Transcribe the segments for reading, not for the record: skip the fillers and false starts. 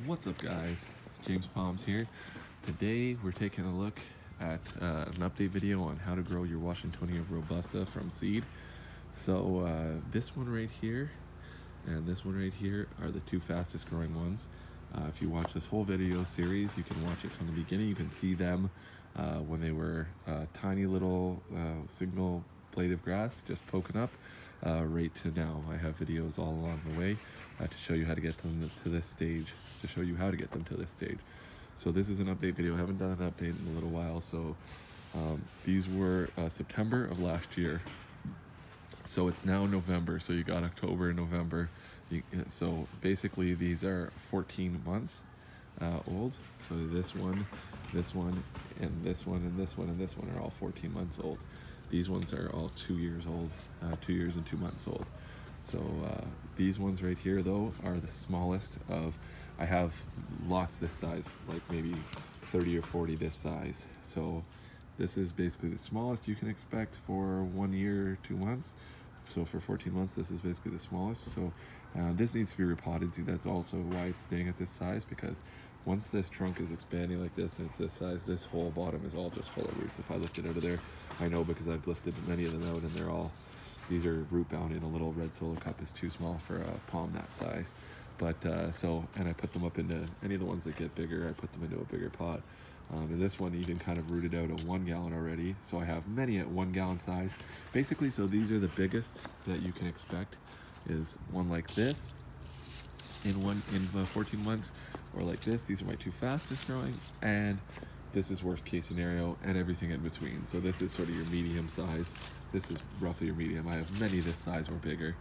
What's up, guys? James Palms here. Today we're taking a look at an update video on how to grow your Washingtonia robusta from seed. So this one right here and this one right here are the two fastest growing ones. If you watch this whole video series, you can watch it from the beginning. You can see them when they were tiny little single blade of grass just poking up right to now. I have videos all along the way to show you how to get them to this stage, So this is an update video. I haven't done an update in a little while. So these were September of last year. So it's now November. So you got October and November. So basically these are 14 months old. So this one, and this one, and this one, and this one are all 14 months old. These ones are all 2 years old, 2 years and 2 months old. So these ones right here though are the smallest of, I have lots this size, like maybe 30 or 40 this size. So this is basically the smallest you can expect for 1 year, 2 months. So for 14 months, this is basically the smallest. So this needs to be repotted too. That's also why it's staying at this size, because once this trunk is expanding like this and it's this size, this whole bottom is all just full of roots. If I lift it out of there, I know because I've lifted many of them out and they're all, these are root bound in a little red solo cup is too small for a palm that size. But and I put them up into, any of the ones that get bigger, I put them into a bigger pot. And this one even kind of rooted out at 1 gallon already. So I have many at 1 gallon size. Basically, so these are the biggest that you can expect, is one like this in 14 months, or like this. These are my two fastest growing, and this is worst case scenario, and everything in between. So this is sort of your medium size. This is roughly your medium. I have many this size or bigger,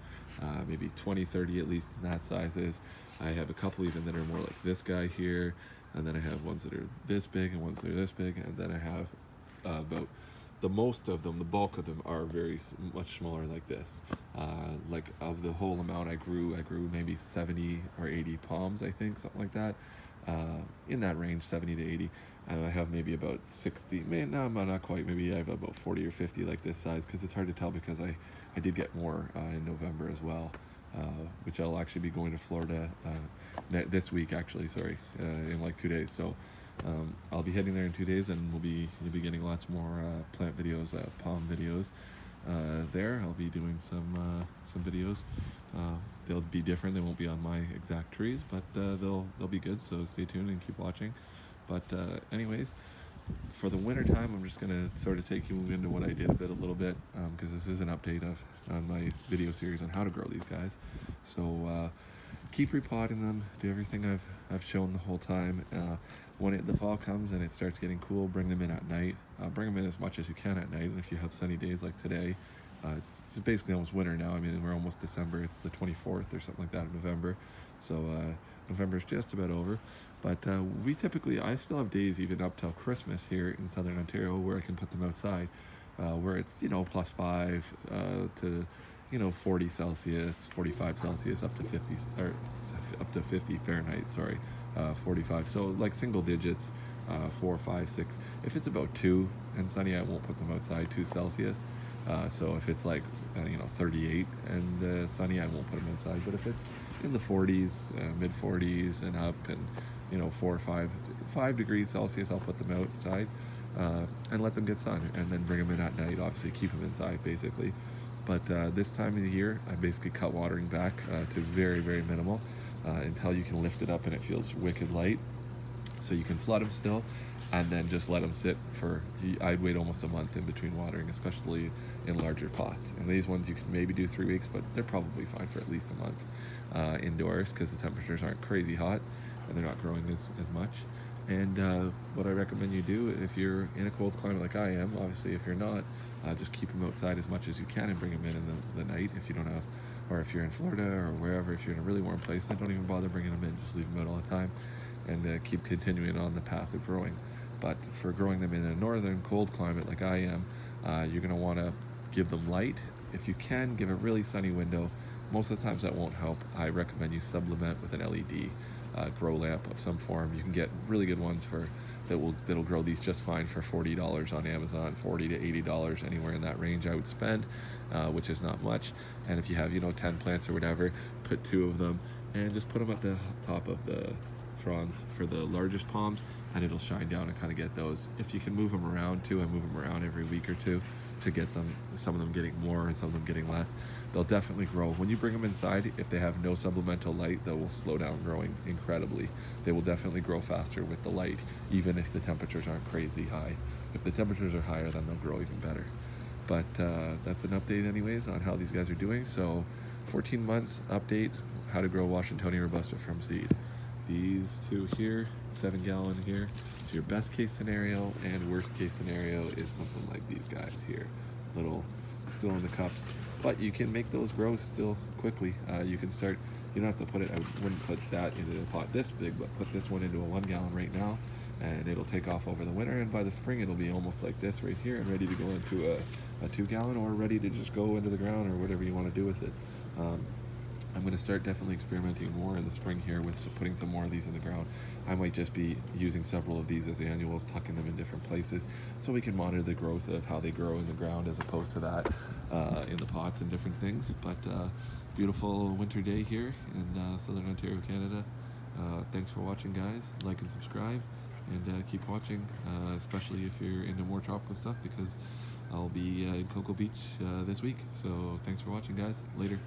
maybe 20, 30 at least in that sizes. I have a couple even that are more like this guy here, and then I have ones that are this big and ones that are this big, and then I have about the most of them, the bulk of them are very much smaller like this. Like of the whole amount I grew maybe 70 or 80 palms, I think, something like that. In that range, 70 to 80. And I have maybe about 60, not quite, maybe I have about 40 or 50 like this size, because it's hard to tell because I did get more in November as well. Which I'll actually be going to Florida this week, actually, in like 2 days. So I'll be heading there in 2 days, and you'll be getting lots more plant videos, palm videos there. I'll be doing some videos. They'll be different. They won't be on my exact trees, but they'll be good. So stay tuned and keep watching. But anyways, for the winter time, I'm just gonna sort of take you into what I did a little bit, because this is an update on my video series on how to grow these guys. So keep repotting them, do everything I've shown the whole time. When the fall comes and it starts getting cool, bring them in at night. Bring them in as much as you can at night, and if you have sunny days like today, it's basically almost winter now. I mean, we're almost December. It's the 24th or something like that of November. So November's just about over. But I still have days even up till Christmas here in Southern Ontario where I can put them outside, where it's, +5 to 40 Celsius, 45 Celsius, up to 50, or up to 50 Fahrenheit, 45. So like single digits, 4, 5, 6. If it's about 2 and sunny, I won't put them outside, 2 Celsius. So if it's like 38 and sunny, I won't put them inside. But if it's in the 40s, mid 40s and up, and 4 or 5 degrees Celsius, I'll put them outside and let them get sun, and then bring them in at night. Obviously, keep them inside basically. But this time of the year, I basically cut watering back to very, very minimal until you can lift it up and it feels wicked light. So you can flood them still, and then just let them sit for, I'd wait almost a month in between watering, especially in larger pots. And these ones you can maybe do 3 weeks, but they're probably fine for at least a month indoors, because the temperatures aren't crazy hot and they're not growing as much. And what I recommend you do, if you're in a cold climate like I am, obviously if you're not, just keep them outside as much as you can and bring them in the night if you don't have, or if you're in Florida or wherever, if you're in a really warm place, then don't even bother bringing them in, just leave them out all the time, and keep continuing on the path of growing. But for growing them in a northern cold climate like I am, you're going to want to give them light. If you can, give a really sunny window. Most of the times that won't help. I recommend you supplement with an LED grow lamp of some form. You can get really good ones that'll grow these just fine for $40 on Amazon, $40 to $80, anywhere in that range I would spend, which is not much. And if you have 10 plants or whatever, put 2 of them and just put them at the top of the fronds for the largest palms, and it'll shine down and kind of get those. If you can move them around too, I move them around every week or two to get them, some of them getting more and some of them getting less. They'll definitely grow. When you bring them inside, if they have no supplemental light, they will slow down growing incredibly. They will definitely grow faster with the light, even if the temperatures aren't crazy high. If the temperatures are higher, then they'll grow even better. But that's an update anyways on how these guys are doing. So 14 months update, how to grow Washingtonia robusta from seed. These two here, 7 gallon here. So your best case scenario and worst case scenario is something like these guys here. Little still in the cups, but you can make those grow still quickly. You can start, you don't have to put it, I wouldn't put that into a pot this big, but put this one into a 1 gallon right now, and it'll take off over the winter, and by the spring it'll be almost like this right here and ready to go into a 2 gallon, or ready to just go into the ground, or whatever you want to do with it. I'm going to start definitely experimenting more in the spring here with putting some more of these in the ground. I might just be using several of these as annuals, tucking them in different places, so we can monitor the growth of how they grow in the ground as opposed to that in the pots and different things. But beautiful winter day here in Southern Ontario, Canada. Thanks for watching, guys. Like and subscribe, and keep watching, especially if you're into more tropical stuff, because I'll be in Cocoa Beach this week. So thanks for watching, guys. Later.